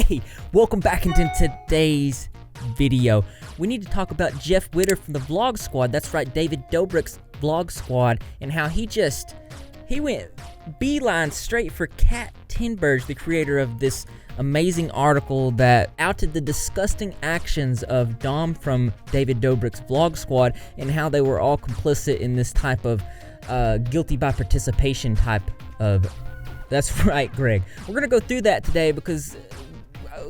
Hey, welcome back into today's video. We need to talk about Jeff Witter from the Vlog Squad. That's right, David Dobrik's Vlog Squad, and how he went beeline straight for Tenbarge, the creator of this amazing article that outed the disgusting actions of Dom from David Dobrik's Vlog Squad and how they were all complicit in this type of guilty by participation type of... That's right, Greg. We're going to go through that today because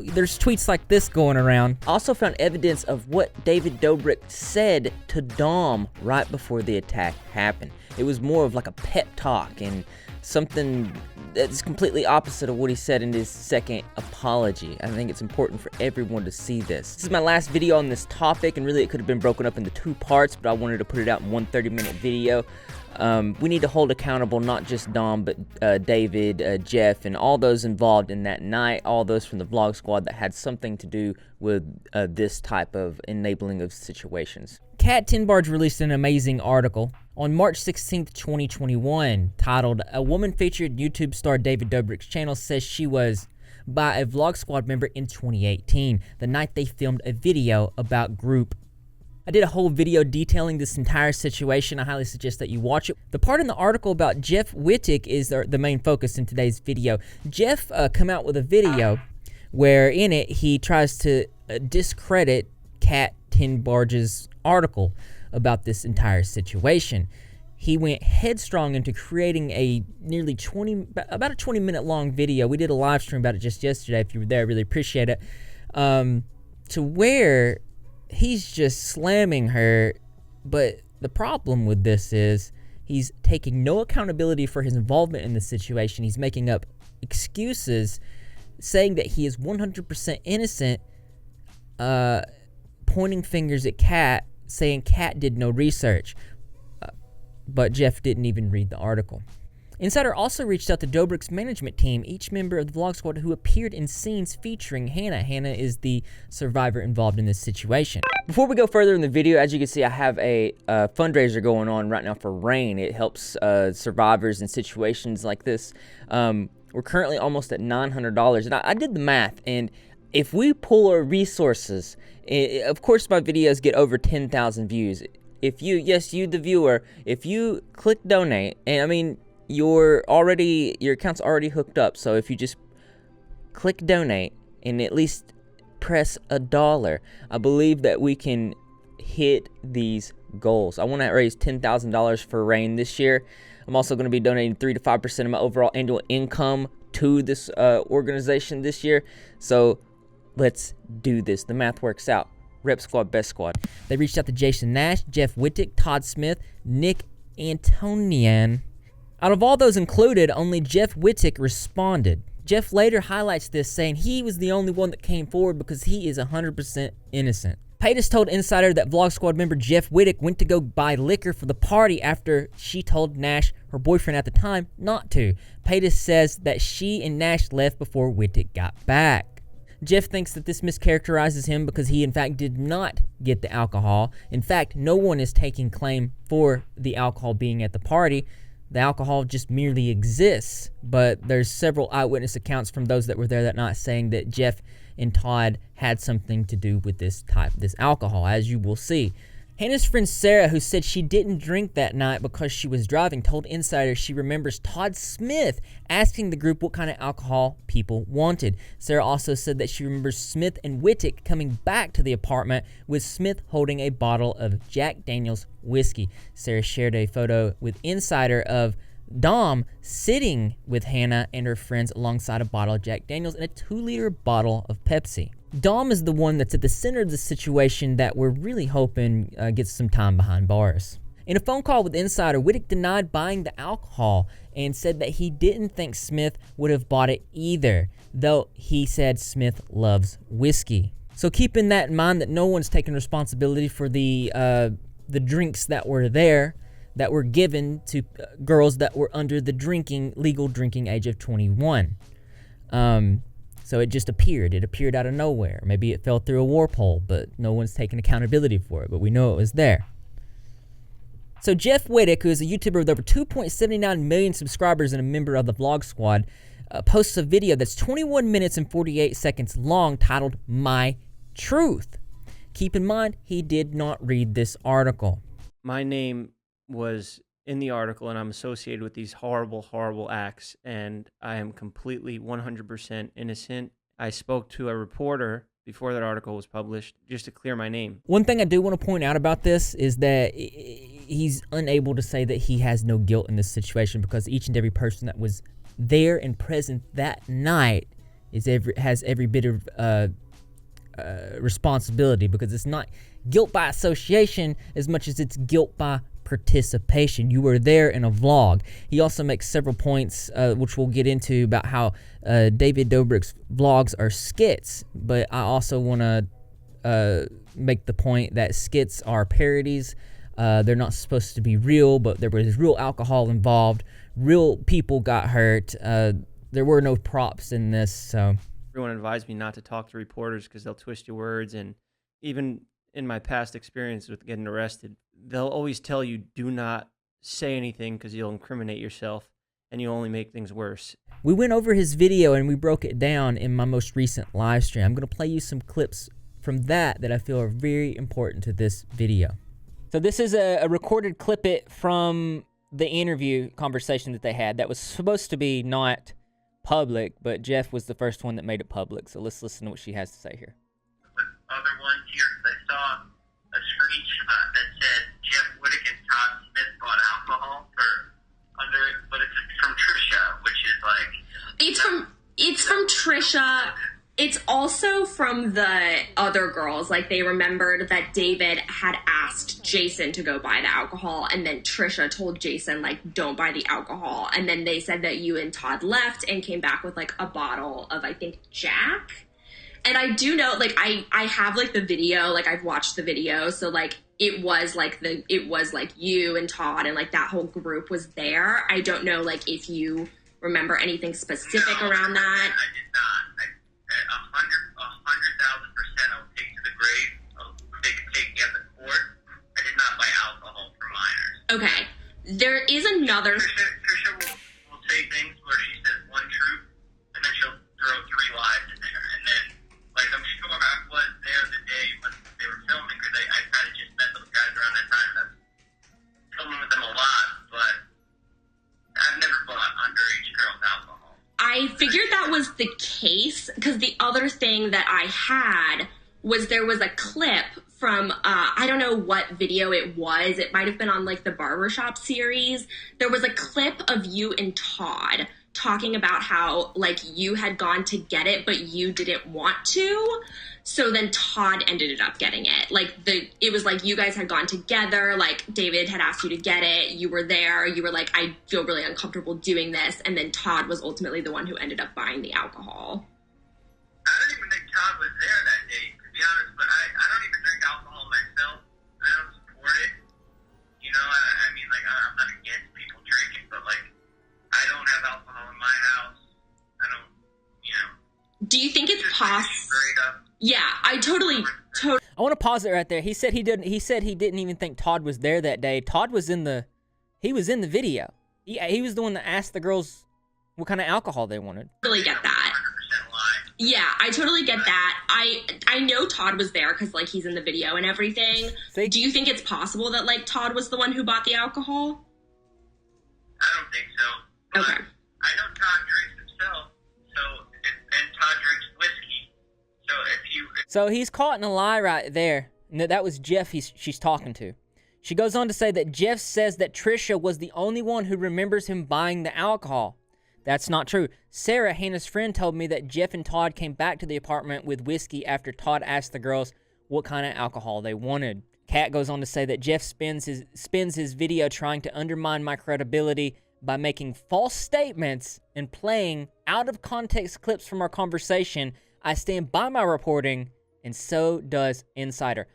there's tweets like this going around. Also found evidence of what David Dobrik said to Dom right before the attack happened. It was more of like a pep talk and something that's completely opposite of what he said in his second apology. I think it's important for everyone to see this. This is my last video on this topic, and really it could have been broken up into two parts, but I wanted to put it out in one 30-minute video. We need to hold accountable not just Dom, but David, Jeff, and all those involved in that night, all those from the Vlog Squad that had something to do with this type of enabling of situations. Tenbarge released an amazing article on March 16th, 2021, titled, "A Woman Featured YouTube Star David Dobrik's Channel Says She Was by a Vlog Squad Member in 2018, the night they filmed a video about group." I did a whole video detailing this entire situation. I highly suggest that you watch it. The part in the article about Jeff Wittek is the main focus in today's video. Jeff come out with a video where in it he tries to discredit Tenbarge's article about this entire situation. He went headstrong into creating a nearly about a 20-minute long video. We did a live stream about it just yesterday. If you were there, I really appreciate it. To where he's just slamming her, but the problem with this is he's taking no accountability for his involvement in the situation. He's making up excuses, saying that he is 100% innocent, pointing fingers at saying Kat did no research, but Jeff didn't even read the article. Insider also reached out to Dobrik's management team, each member of the Vlog Squad who appeared in scenes featuring Hannah. Hannah is the survivor involved in this situation. Before we go further in the video, as you can see, I have a fundraiser going on right now for RAIN. It helps survivors in situations like this. We're currently almost at $900, and I did the math, and if we pull our resources, of course my videos get over 10,000 views. If you, the viewer, if you click donate, and I mean, your account's already hooked up, so if you just click donate and at least press $1, I believe that we can hit these goals. I want to raise $10,000 for RAIN this year. I'm also going to be donating 3 to 5% of my overall annual income to this organization this year. So let's do this. The math works out. Rep Squad, Best Squad. They reached out to Jason Nash, Jeff Wittek, Todd Smith, Nick Antonyan. Out of all those included, only Jeff Wittek responded. Jeff later highlights this, saying he was the only one that came forward because he is 100% innocent. Paytas told Insider that Vlog Squad member Jeff Wittek went to go buy liquor for the party after she told Nash, her boyfriend at the time, not to. Paytas says that she and Nash left before Wittek got back. Jeff thinks that this mischaracterizes him because he in fact did not get the alcohol. In fact, no one is taking claim for the alcohol being at the party. The alcohol just merely exists, but there's several eyewitness accounts from those that were there that not saying that Jeff and Todd had something to do with this alcohol, as you will see. Hannah's friend Sarah, who said she didn't drink that night because she was driving, told Insider she remembers Todd Smith asking the group what kind of alcohol people wanted. Sarah also said that she remembers Smith and Wittek coming back to the apartment with Smith holding a bottle of Jack Daniel's whiskey. Sarah shared a photo with Insider of Dom sitting with Hannah and her friends alongside a bottle of Jack Daniel's and a 2-liter bottle of Pepsi. Dom is the one that's at the center of the situation that we're really hoping gets some time behind bars. In a phone call with Insider, Wittek denied buying the alcohol and said that he didn't think Smith would have bought it either, though he said Smith loves whiskey. So keeping that in mind, that no one's taking responsibility for the drinks that were there, that were given to girls that were under the legal drinking age of 21. So it just appeared. It appeared out of nowhere. Maybe it fell through a warp hole, but no one's taking accountability for it. But we know it was there. So Jeff Wittek, who is a YouTuber with over 2.79 million subscribers and a member of the Vlog Squad, posts a video that's 21 minutes and 48 seconds long titled My Truth. Keep in mind, he did not read this article. My name was in the article, and I'm associated with these horrible, horrible acts, and I am completely 100% innocent. I spoke to a reporter before that article was published just to clear my name. One thing I do want to point out about this is that he's unable to say that he has no guilt in this situation, because each and every person that was there and present that night has every bit of responsibility, because it's not guilt by association as much as it's guilt by participation. You were there in a vlog. He also makes several points, which we'll get into, about how David Dobrik's vlogs are skits, but I also want to make the point that skits are parodies. They're not supposed to be real, but there was real alcohol involved. Real people got hurt. There were no props in this, so... Everyone advised me not to talk to reporters because they'll twist your words, and even in my past experience with getting arrested, they'll always tell you do not say anything because you'll incriminate yourself and you'll only make things worse. We went over his video and we broke it down in my most recent live stream. I'm going to play you some clips from that I feel are very important to this video. So this is a recorded clip from the interview conversation that they had that was supposed to be not public, but Jeff was the first one that made it public. So let's listen to what she has to say here. With other ones here, because I saw a screenshot that said Jeff Wittek and Todd Smith bought alcohol but it's from Trisha, which is like... It's from Trisha. It's also from the other girls. Like, they remembered that David had asked Jason to go buy the alcohol, and then Trisha told Jason, like, don't buy the alcohol. And then they said that you and Todd left and came back with, like, a bottle of, I think, Jack. And I do know, like, I have, like, the video. Like, I've watched the video. So, like, it was, like, you and Todd and, like, that whole group was there. I don't know, like, if you remember anything specific around that. I did not. 100,000% I will take to the grave. They can take me up to court. I did not buy alcohol for minors. Okay. There is another... Trisha will say things where she says one truth, and then she'll throw three lies in there. And then, like, I'm sure I was there the day when they were filming, because I kind of just met those guys around that time. I was filming with them a lot, but I've never bought underage girls alcohol. I figured that was the case, because the other thing that I had was there was a clip from, I don't know what video it was. It might have been on, like, the Barbershop series. There was a clip of you and Todd talking about how, like, you had gone to get it, but you didn't want to. So then Todd ended up getting it. Like, it was like you guys had gone together. Like, David had asked you to get it. You were there. You were like, I feel really uncomfortable doing this. And then Todd was ultimately the one who ended up buying the alcohol. I don't even think Todd was there that day, to be honest, but I don't even drink alcohol myself. I don't support it. You know, I mean, like, I'm not against people drinking, but, like, I don't have alcohol in my house. I don't, you know. Do you think it's possible? Straight up. Yeah, I totally. I want to pause it right there. He said he didn't even think Todd was there that day. Todd was in the video. He was the one that asked the girls what kind of alcohol they wanted. Totally get that. 100% lie. Yeah, I totally get that. I know Todd was there because, like, he's in the video and everything. See? Do you think it's possible that, like, Todd was the one who bought the alcohol? I don't think so. But Okay. I know Todd drinks himself, and Todd drinks whiskey. So if you... So he's caught in a lie right there. That was Jeff she's talking to. She goes on to say that Jeff says that Trisha was the only one who remembers him buying the alcohol. That's not true. Sarah, Hannah's friend, told me that Jeff and Todd came back to the apartment with whiskey after Todd asked the girls what kind of alcohol they wanted. Kat goes on to say that Jeff spends his video trying to undermine my credibility by making false statements and playing out-of-context clips from our conversation. I stand by my reporting, and so does Insider.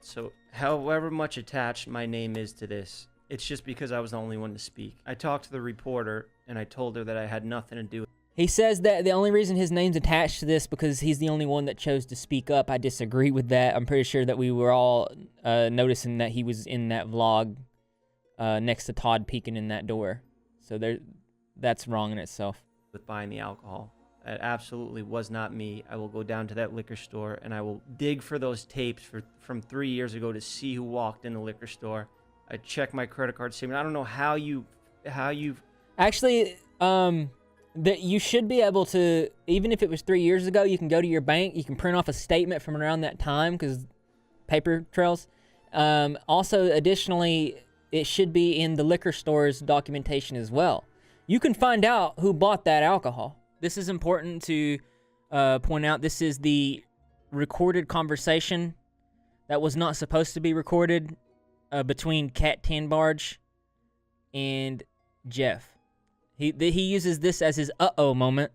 So, however much attached my name is to this, it's just because I was the only one to speak. I talked to the reporter, and I told her that I had nothing to do with it. He says that the only reason his name's attached to this because he's the only one that chose to speak up. I disagree with that. I'm pretty sure that we were all noticing that he was in that vlog next to Todd peeking in that door. So that's wrong in itself. With buying the alcohol. It absolutely was not me. I will go down to that liquor store and I will dig for those tapes from 3 years ago to see who walked in the liquor store. I check my credit card statement. I don't know how you actually that you should be able to, even if it was 3 years ago, you can go to your bank, you can print off a statement from around that time because paper trails. Also, additionally, it should be in the liquor store's documentation as well. You can find out who bought that alcohol. This is important to point out. This is the recorded conversation that was not supposed to be recorded between Kat Tenbarge and Jeff. He uses this as his uh-oh moment,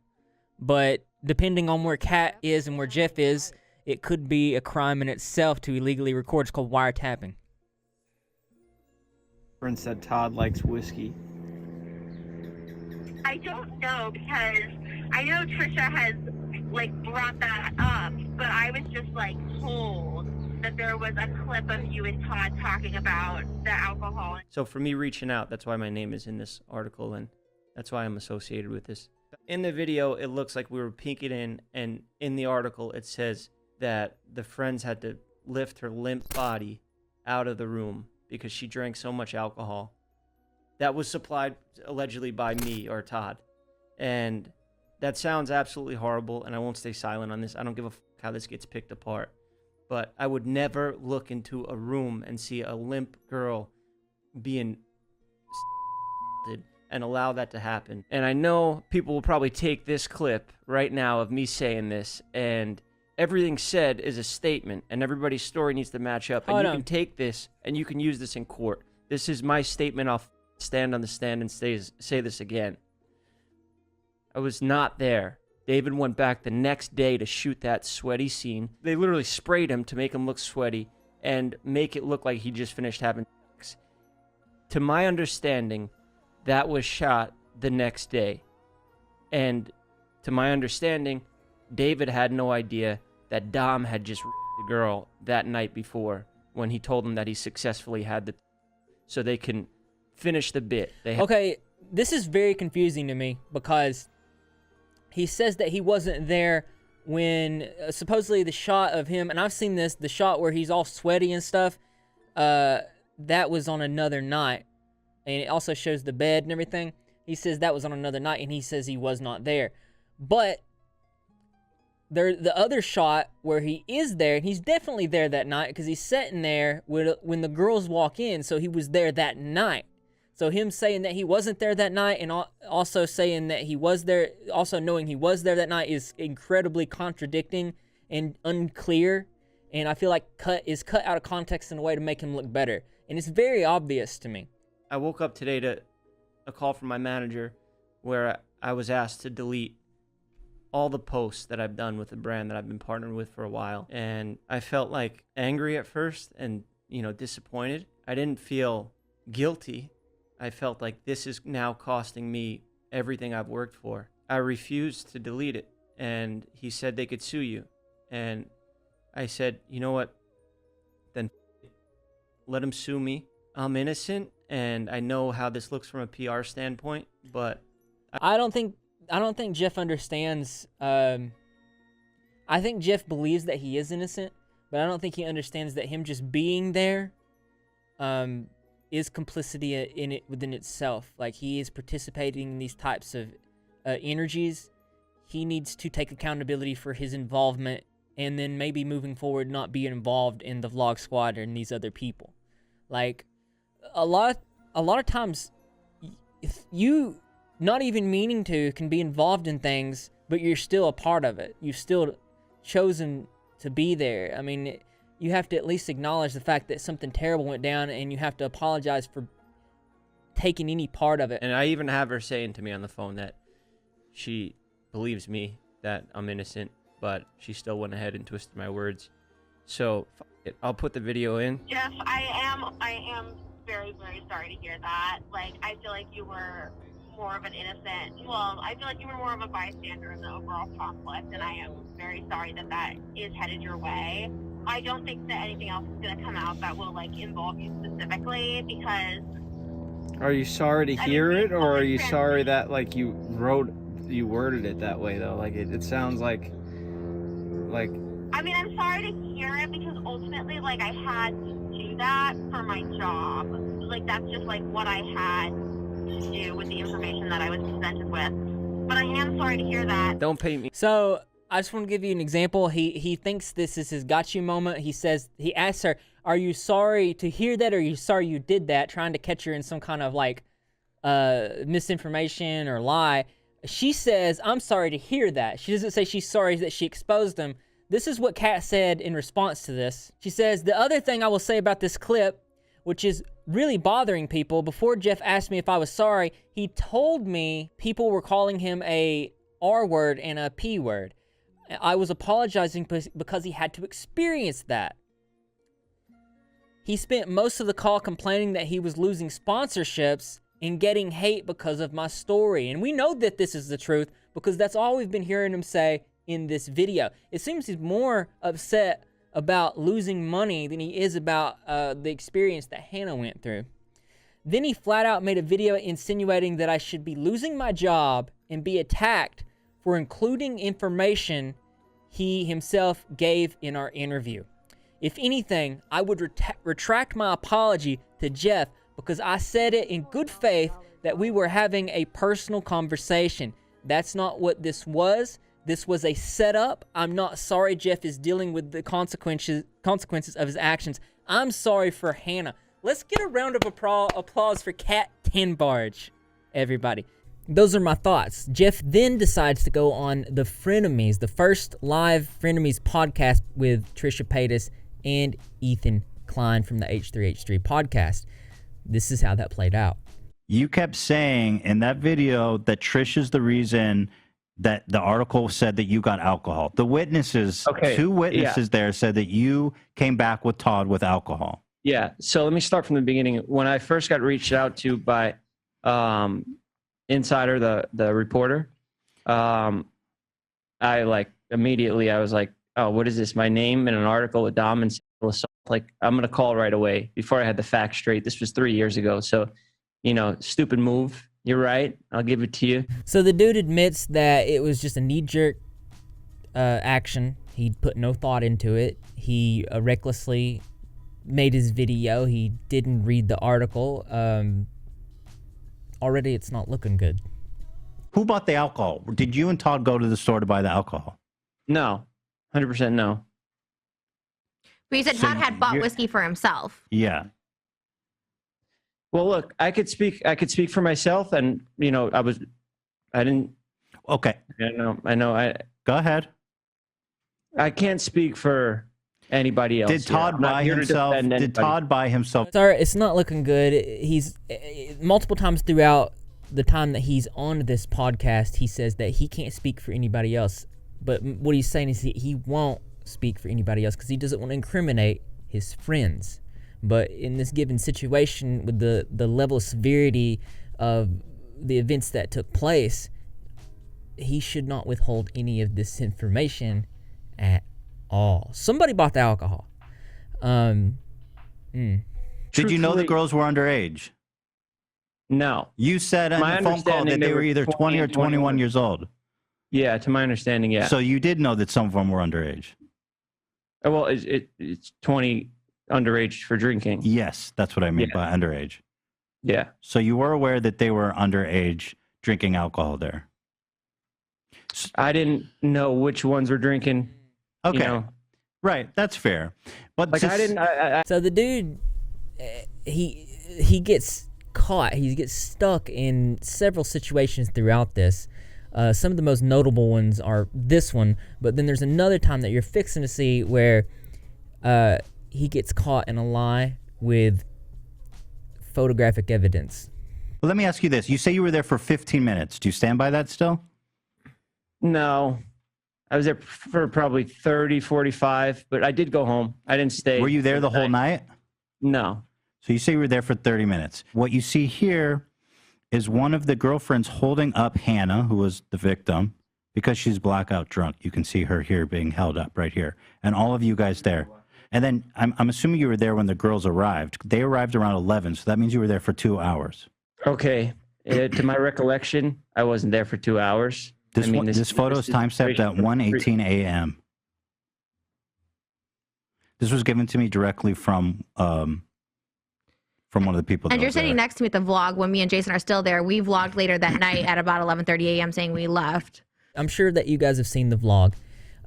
but depending on where Kat is and where Jeff is, it could be a crime in itself to illegally record. It's called wiretapping. Friend said Todd likes whiskey. I don't know, because I know Trisha has brought that up, but I was just told that there was a clip of you and Todd talking about the alcohol. So for me reaching out, that's why my name is in this article, and that's why I'm associated with this. In the video, it looks like we were peeking in, and in the article, it says that the friends had to lift her limp body out of the room because she drank so much alcohol. That was supplied allegedly by me or Todd. And that sounds absolutely horrible, and I won't stay silent on this. I don't give a fuck how this gets picked apart. But I would never look into a room and see a limp girl being and allow that to happen. And I know people will probably take this clip right now of me saying this, and everything said is a statement, and everybody's story needs to match up. And you can take this, and you can use this in court. This is my statement. I'll stand on the stand and say this again. I was not there. David went back the next day to shoot that sweaty scene. They literally sprayed him to make him look sweaty and make it look like he just finished having sex. To my understanding, that was shot the next day. And to my understanding, David had no idea that Dom had just the girl that night before when he told him that he successfully had the... So they can finish the bit. Okay, this is very confusing to me because he says that he wasn't there when supposedly the shot of him, and I've seen this, the shot where he's all sweaty and stuff, that was on another night. And it also shows the bed and everything. He says that was on another night, and he says he was not there. But the other shot where he is there, and he's definitely there that night because he's sitting there when the girls walk in, so he was there that night. So him saying that he wasn't there that night and also saying that he was there, also knowing he was there that night, is incredibly contradicting and unclear. And I feel like is cut out of context in a way to make him look better. And it's very obvious to me. I woke up today to a call from my manager where I was asked to delete all the posts that I've done with the brand that I've been partnered with for a while. And I felt angry at first and, disappointed. I didn't feel guilty. I felt like this is now costing me everything I've worked for. I refused to delete it, and he said they could sue you. And I said, you know what? Then let him sue me. I'm innocent, and I know how this looks from a PR standpoint, but I don't think Jeff understands. I think Jeff believes that he is innocent, but I don't think he understands that him just being there is complicity in it within itself. Like, he is participating in these types of energies. He needs to take accountability for his involvement, and then maybe moving forward not be involved in the vlog squad and these other people. Like, a lot of times, you not even meaning to can be involved in things, but you're still a part of it. You've still chosen to be there. I mean, you have to at least acknowledge the fact that something terrible went down, and you have to apologize for taking any part of it. And I even have her saying to me on the phone that she believes me that I'm innocent, but she still went ahead and twisted my words. So I'll put the video in. Jeff, I am very, very sorry to hear that. I feel like you were more of an innocent, I feel like you were more of a bystander in the overall conflict, and I am very sorry that is headed your way. I don't think that anything else is going to come out that will involve you specifically, because Are you sorry to hear it, or are you sorry that like you worded it that way though? Like it sounds like. I mean, I'm sorry to hear it because ultimately, like, I had to do that for my job. Like, that's just like what I had to do with the information that I was presented with. But I am sorry to hear that. Don't pay me. So I just want to give you an example. He thinks this is his got you moment. He asks her, "Are you sorry to hear that, or are you sorry you did that?" Trying to catch her in some kind of like misinformation or lie. She says, "I'm sorry to hear that." She doesn't say she's sorry that she exposed him. This is what Kat said in response to this. She says, "The other thing I will say about this clip, which is really bothering people, before Jeff asked me if I was sorry, he told me people were calling him a R word and a P word. I was apologizing because he had to experience that. He spent most of the call complaining that he was losing sponsorships and getting hate because of my story." And we know that this is the truth because that's all we've been hearing him say in this video. It seems he's more upset about losing money than he is about the experience that Hannah went through. Then he flat out made a video insinuating that I should be losing my job and be attacked for including information he himself gave in our interview. If anything, I would retract my apology to Jeff because I said it in good faith that we were having a personal conversation. That's not what this was. This was a setup. I'm not sorry Jeff is dealing with the consequences of his actions. I'm sorry for Hannah. Let's get a round of applause for Kat Tenbarge, everybody. Those are my thoughts. Jeff then decides to go on the Frenemies, the first live Frenemies podcast with Trisha Paytas and Ethan Klein from the H3H3 podcast. This is how that played out. You kept saying in that video that Trisha's the reason that the article said that you got alcohol. The witnesses, two witnesses there said that you came back with Todd with alcohol. Yeah. So let me start from the beginning. When I first got reached out to by Insider, the reporter, I immediately was like, oh, what is this? My name in an article with Dom and sexual assault. Like, I'm going to call right away before I had the facts straight. This was 3 years ago. So, stupid move. You're right. I'll give it to you. So the dude admits that it was just a knee-jerk action. He put no thought into it. He recklessly made his video. He didn't read the article. Already it's not looking good. Who bought the alcohol? Did you and Todd go to the store to buy the alcohol? No. 100% no. But you said Todd had bought whiskey for himself. Yeah. Well, look, I could speak for myself, and I didn't. Okay. I know. Go ahead. I can't speak for anybody else. Did Todd buy himself? Did Todd buy himself? Sorry, it's not looking good. He's multiple times throughout the time that he's on this podcast, he says that he can't speak for anybody else. But what he's saying is he won't speak for anybody else because he doesn't want to incriminate his friends. But in this given situation, with the level of severity of the events that took place, he should not withhold any of this information at all. Somebody bought the alcohol. Did you know the girls were underage? No. You said on the phone call that they were either 20 or 21 years old. Yeah, to my understanding, yeah. So you did know that some of them were underage? Well, it's 20 underage for drinking. Yes, that's what I mean by underage. Yeah. So you were aware that they were underage drinking alcohol there? I didn't know which ones were drinking. Okay. Right, that's fair. But like I didn't. So the dude, he gets caught. He gets stuck in several situations throughout this. Some of the most notable ones are this one, but then there's another time that you're fixing to see where he gets caught in a lie with photographic evidence. Well, let me ask you this. You say you were there for 15 minutes. Do you stand by that still? No. I was there for probably 30, 45, but I did go home. I didn't stay. Were you there the whole night? No. So you say you were there for 30 minutes. What you see here is one of the girlfriends holding up Hannah, who was the victim, because she's blackout drunk. You can see her here being held up right here. And all of you guys there. And then I'm assuming you were there when the girls arrived. They arrived around 11, so that means you were there for 2 hours. Okay. To my recollection, I wasn't there for 2 hours. This photo is timestamped at 1:18 a.m. This was given to me directly from one of the people. And you're sitting next to me at the vlog when me and Jason are still there. We vlogged later that night at about 11:30 a.m. saying we left. I'm sure that you guys have seen the vlog.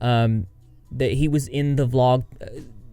That he was in the vlog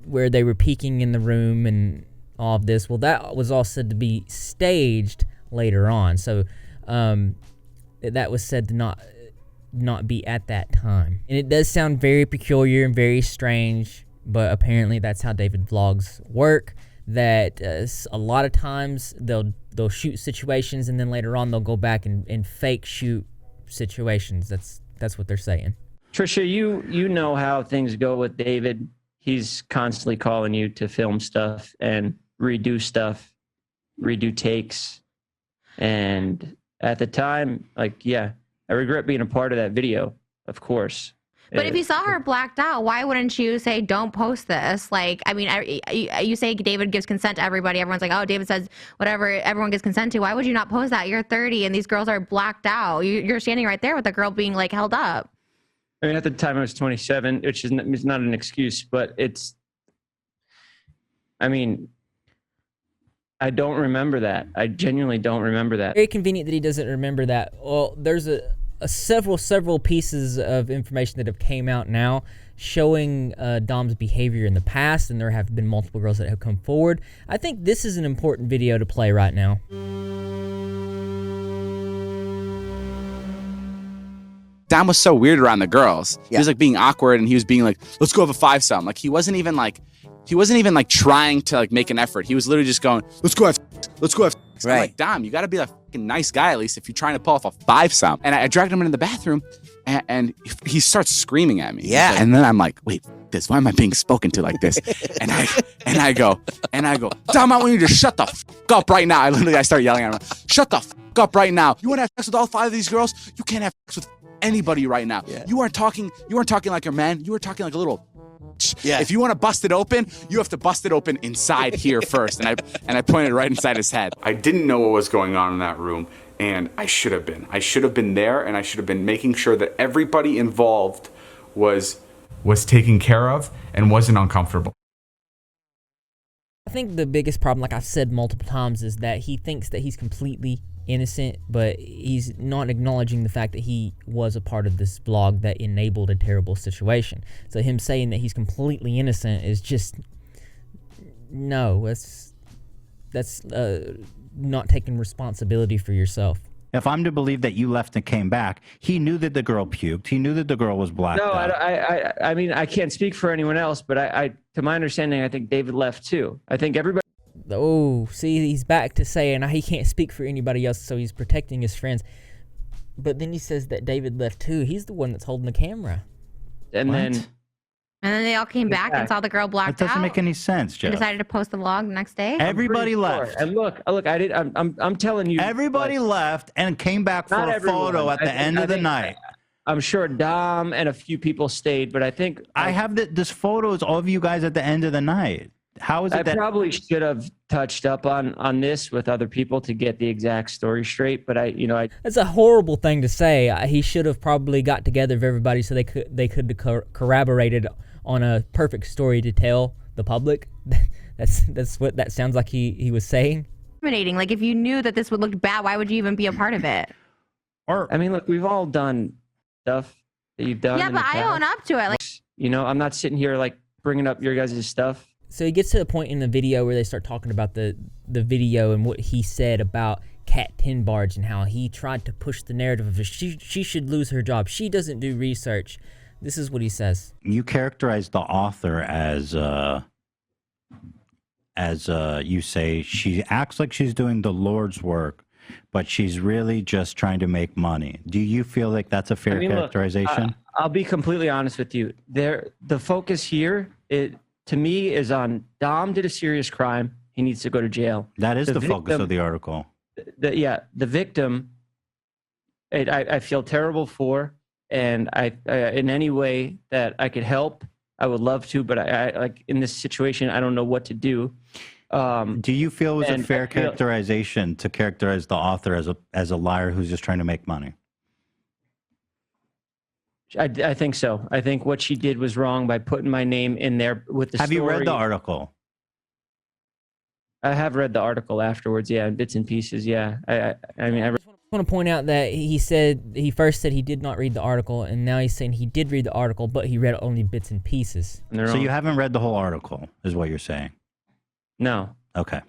where they were peeking in the room and all of this. Well, that was all said to be staged later on. So that was said to not be at that time. And it does sound very peculiar and very strange, but apparently that's how David vlogs work. That a lot of times they'll shoot situations and then later on they'll go back and fake shoot situations. That's what they're saying. Trisha, you know how things go with David. He's constantly calling you to film stuff and redo stuff, redo takes. And at the time, like, yeah, I regret being a part of that video, of course. But if you saw her blacked out, why wouldn't you say, don't post this? Like, I mean, you say David gives consent to everybody. Everyone's like, oh, David says whatever everyone gives consent to. Why would you not post that? You're 30 and these girls are blacked out. You're standing right there with the girl being like held up. I mean, at the time I was 27, which is not an excuse, but I don't remember that. I genuinely don't remember that. Very convenient that he doesn't remember that. Well, there's several pieces of information that have came out now showing Dom's behavior in the past, and there have been multiple girls that have come forward. I think this is an important video to play right now. Dom was so weird around the girls. He was like being awkward, and he was being like, let's go have a 5-some. Like he wasn't even like trying to like make an effort. He was literally just going, let's go have. Right. I'm like, Dom, you got to be a fucking nice guy at least if you're trying to pull off a 5-some. And I dragged him into the bathroom, and he starts screaming at me. Yeah. And then I'm like, wait, this, why am I being spoken to like this? and I go, Dom, I want you to shut the fuck up right now. I start yelling at him, shut the fuck up right now. You want to have sex with all 5 of these girls? You can't have sex with anybody right now. Yeah. You aren't talking like your man. You are talking like a little. Yeah. If you want to bust it open, you have to bust it open inside here first. And I pointed right inside his head. I didn't know what was going on in that room, and I should have been. I should have been there, and I should have been making sure that everybody involved was taken care of and wasn't uncomfortable. I think the biggest problem, like I've said multiple times, is that he thinks that he's completely innocent, but he's not acknowledging the fact that he was a part of this vlog that enabled a terrible situation. So him saying that he's completely innocent is just no. That's not taking responsibility for yourself. If I'm to believe that you left and came back, he knew that the girl puked. He knew that the girl was blacked out. I mean, I can't speak for anyone else, but I to my understanding, I think David left too. I think everybody. Oh, see, he's back to saying he can't speak for anybody else, so he's protecting his friends. But then he says that David left too. He's the one that's holding the camera. And then they all came back and saw the girl blacked out. That doesn't make any sense, Jeff. And decided to post the vlog the next day. Everybody left. And look, I'm telling you. Everybody left and came back for a photo at the end of the night. I'm sure Dom and a few people stayed, but I think I have this photos of you guys at the end of the night. How is it that probably should have touched up on this with other people to get the exact story straight, but I That's a horrible thing to say. He should have probably got together with everybody so they could corroborated on a perfect story to tell the public. That's what that sounds like he was saying. Intimidating. Like if you knew that this would look bad, why would you even be a part of it? Or I mean, look, we've all done stuff that you've done. Yeah, but I own up to it. Like, I'm not sitting here like bringing up your guys' stuff. So he gets to the point in the video where they start talking about the video and what he said about Kat Tenbarge and how he tried to push the narrative of she should lose her job. She doesn't do research. This is what he says. You characterize the author as you say she acts like she's doing the Lord's work, but she's really just trying to make money. Do you feel like that's a fair characterization? Look, I'll be completely honest with you. The focus here, to me, is on Dom did a serious crime. He needs to go to jail. That is the focus of the article. The victim, I feel terrible for, and I in any way that I could help, I would love to, but I like in this situation, I don't know what to do. Do you feel it was a and fair I feel- characterization to characterize the author as a liar who's just trying to make money? I think so. I think what she did was wrong by putting my name in there with the Have story. you read the article? I have read the article afterwards, yeah, in bits and pieces, yeah. I mean, I I want to point out that he first said he did not read the article, and now he's saying he did read the article, but he read only bits and pieces. So you haven't read the whole article, is what you're saying? No. Okay.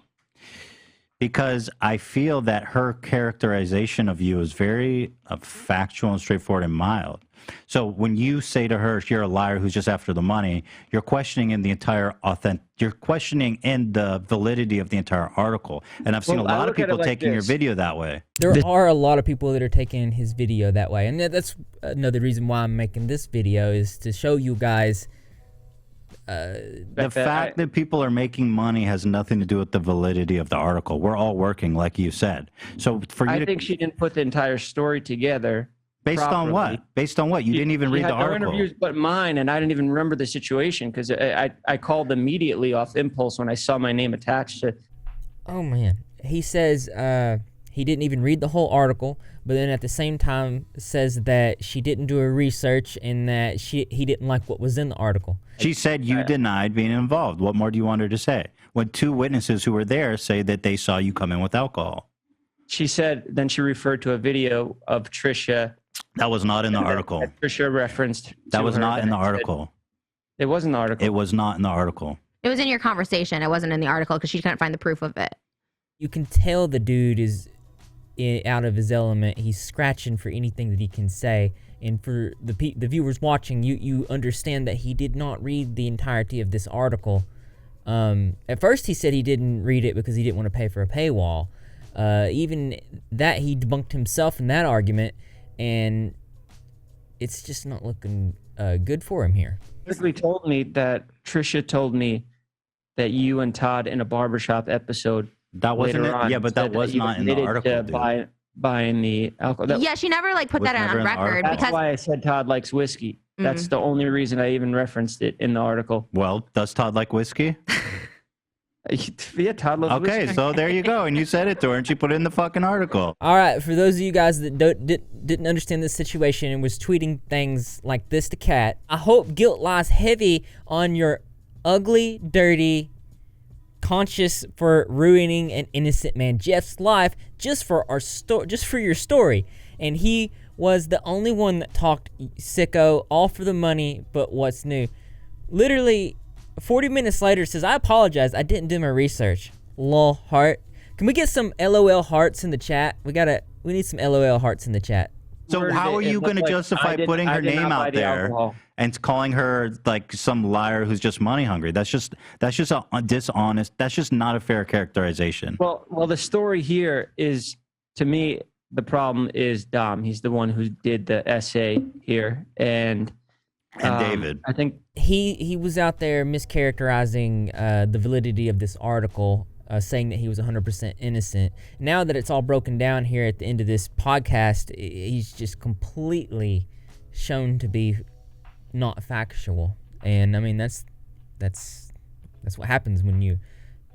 Because I feel that her characterization of you is very factual and straightforward and mild. So when you say to her, you're a liar who's just after the money, you're questioning in the entire you're questioning in the validity of the entire article. And I've seen a lot of people taking your video that way. There are a lot of people that are taking his video that way. And that's another reason why I'm making this video, is to show you guys the fact that people are making money has nothing to do with the validity of the article. We're all working, like you said. So for you I think she didn't put the entire story together. Based on what? Based on what? You didn't even read the article. No interviews but mine, and I didn't even remember the situation because I called immediately off impulse when I saw my name attached to. Oh man, he says he didn't even read the whole article, but then at the same time says that she didn't do her research and that he didn't like what was in the article. She said you denied being involved. What more do you want her to say? When two witnesses who were there say that they saw you come in with alcohol. She said, then she referred to a video of Trisha. That was not in the article. Trisha referenced. That was not in the article. It was in the article. It was not in the article. It was in your conversation. It wasn't in the article because she couldn't find the proof of it. You can tell the dude is out of his element. He's scratching for anything that he can say. And for the viewers watching, you understand that he did not read the entirety of this article. At first, he said he didn't read it because he didn't want to pay for a paywall. Even that, he debunked himself in that argument, and it's just not looking good for him here. Basically told me that Trisha told me that you and Todd in a barbershop episode. That wasn't it. Yeah, but that was not in the article. Buying the alcohol. Yeah, she never put that on record. That's why I said Todd likes whiskey. That's the only reason I even referenced it in the article. Well, does Todd like whiskey? Yeah, Todd loves whiskey. Okay, so there you go. And you said it to her, and she put it in the fucking article. All right, for those of you guys that didn't understand this situation and was tweeting things like this to Kat, I hope guilt lies heavy on your ugly, dirty conscious for ruining an innocent man Jeff's life just for your story. And he was the only one that talked sicko, all for the money, but what's new? Literally 40 minutes later says, I apologize, I didn't do my research. Lol heart. Can we get some LOL hearts in the chat? We need some LOL hearts in the chat. So how are you going to justify putting her name out there and calling her like some liar who's just money hungry? That's just a dishonest. That's just not a fair characterization. Well, the story here is, to me, the problem is Dom. He's the one who did the essay here, and David. I think he was out there mischaracterizing the validity of this article. Saying that he was 100% innocent. Now that it's all broken down here at the end of this podcast, he's just completely shown to be not factual. And I mean, that's what happens when you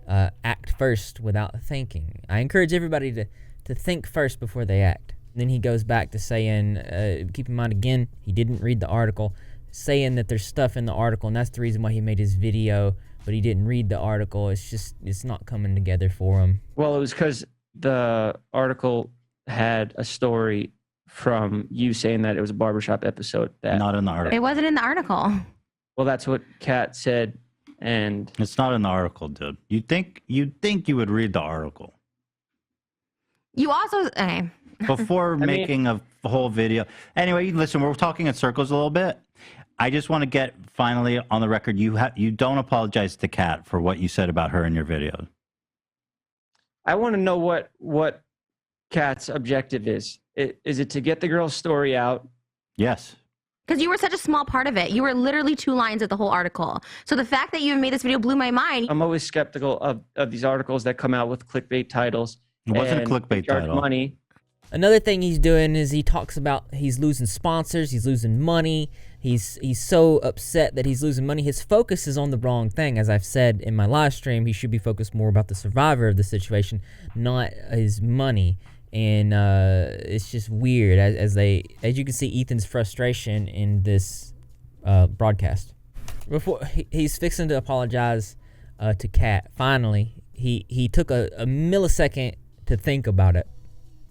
act first without thinking. I encourage everybody to think first before they act. And then he goes back to saying, keep in mind again, he didn't read the article, saying that there's stuff in the article, and that's the reason why he made his video. But he didn't read the article. It's not coming together for him. Well, it was because the article had a story from you saying that it was a barbershop episode. Not in the article. It wasn't in the article. Well, that's what Kat said, and it's not in the article, dude. You'd think you would read the article. You also okay. Before making a whole video. Anyway, listen, we're talking in circles a little bit. I just want to get finally on the record. You don't apologize to Kat for what you said about her in your video. I want to know what Kat's objective is. Is it to get the girl's story out? Yes. Because you were such a small part of it. You were literally 2 lines of the whole article. So the fact that you made this video blew my mind. I'm always skeptical of these articles that come out with clickbait titles. It wasn't a clickbait title. Money. Another thing he's doing is he talks about he's losing sponsors, he's losing money, He's so upset that he's losing money. His focus is on the wrong thing. As I've said in my live stream, he should be focused more about the survivor of the situation, not his money. And it's just weird as you can see Ethan's frustration in this broadcast. Before he's fixing to apologize to Kat. Finally, he took a millisecond to think about it,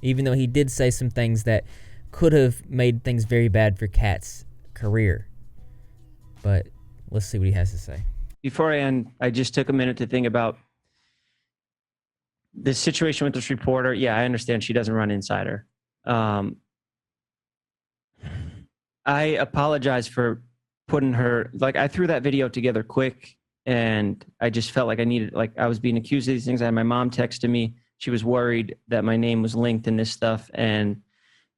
even though he did say some things that could have made things very bad for Kat's career. But let's see what he has to say. Before I end, I just took a minute to think about this situation with this reporter. Yeah, I understand she doesn't run Insider. I apologize for putting her, like, I threw that video together quick, and I just felt like I was being accused of these things. I had my mom texted me. She was worried that my name was linked in this stuff, and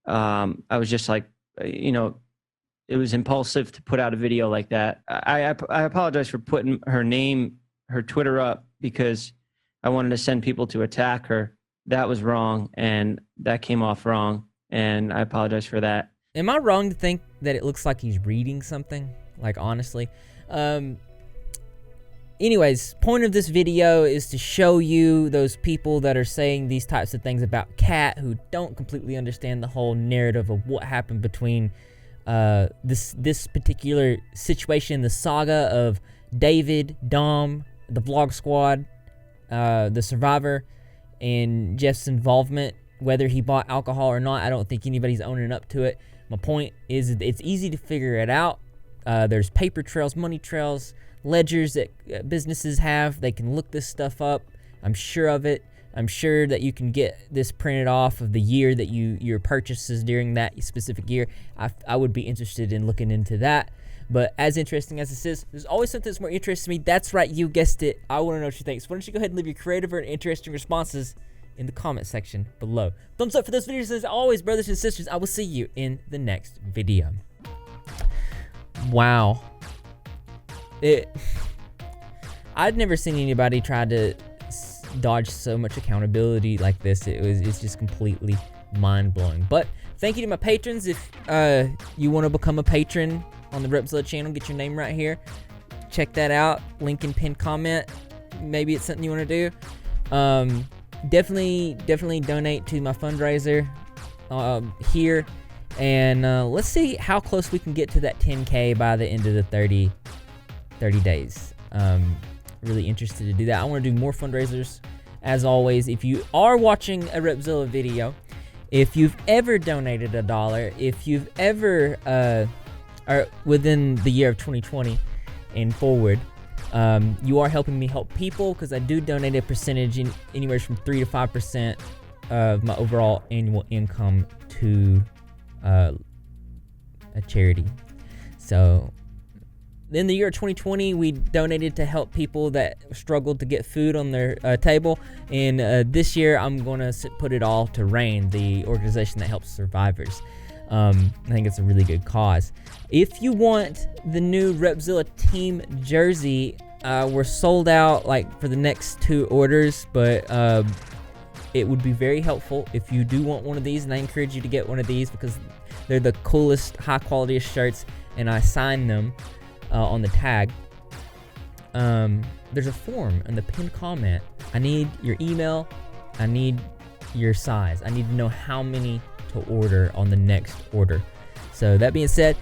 I was just like, it was impulsive to put out a video like that. I apologize for putting her name, her Twitter up, because I wanted to send people to attack her. That was wrong, and that came off wrong, and I apologize for that. Am I wrong to think that it looks like he's reading something? Like, honestly. Anyways, point of this video is to show you those people that are saying these types of things about Kat who don't completely understand the whole narrative of what happened between this particular situation, the saga of David, Dom, the Vlog Squad, the survivor, and Jeff's involvement. Whether he bought alcohol or not, I don't think anybody's owning up to it. My point is it's easy to figure it out. There's paper trails, money trails, ledgers that businesses have. They can look this stuff up. I'm sure of it. I'm sure that you can get this printed off of the year that your purchases during that specific year. I would be interested in looking into that. But as interesting as this is, there's always something that's more interesting to me. That's right, you guessed it. I want to know what you think. So why don't you go ahead and leave your creative or interesting responses in the comment section below. Thumbs up for those videos. As always, brothers and sisters, I will see you in the next video. Wow. I'd never seen anybody try to dodge so much accountability like this. It's just completely mind-blowing. But thank you to my patrons. If you want to become a patron on the Repzilla channel, get your name right here. Check that out. Link in pinned comment. Maybe it's something you want to do. Definitely donate to my fundraiser here. And let's see how close we can get to that 10K by the end of the 30 days. Really interested to do that. I want to do more fundraisers. As always, if you are watching a Repzilla video, if you've ever donated $1, if you've ever are within the year of 2020 and forward, you are helping me help people, because I do donate a percentage in anywhere from 3 to 5% of my overall annual income to a charity. So in the year of 2020, we donated to help people that struggled to get food on their table. And this year, I'm going to put it all to RAIN, the organization that helps survivors. I think it's a really good cause. If you want the new Repzilla team jersey, we're sold out for the next 2 orders, but it would be very helpful if you do want one of these, and I encourage you to get one of these because they're the coolest, high quality shirts, and I sign them on the tag. There's a form in the pinned comment. I need your email. I need your size. I need to know how many to order on the next order. So that being said,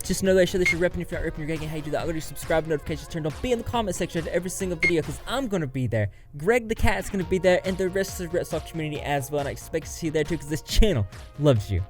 just know that you're repping. If you're not repping, you're getting how you do that. I'm going to subscribe, notifications turned on. Be in the comment section of every single video because I'm going to be there. Greg the Cat's going to be there, and the rest of the Repzilla community as well. And I expect to see you there too because this channel loves you.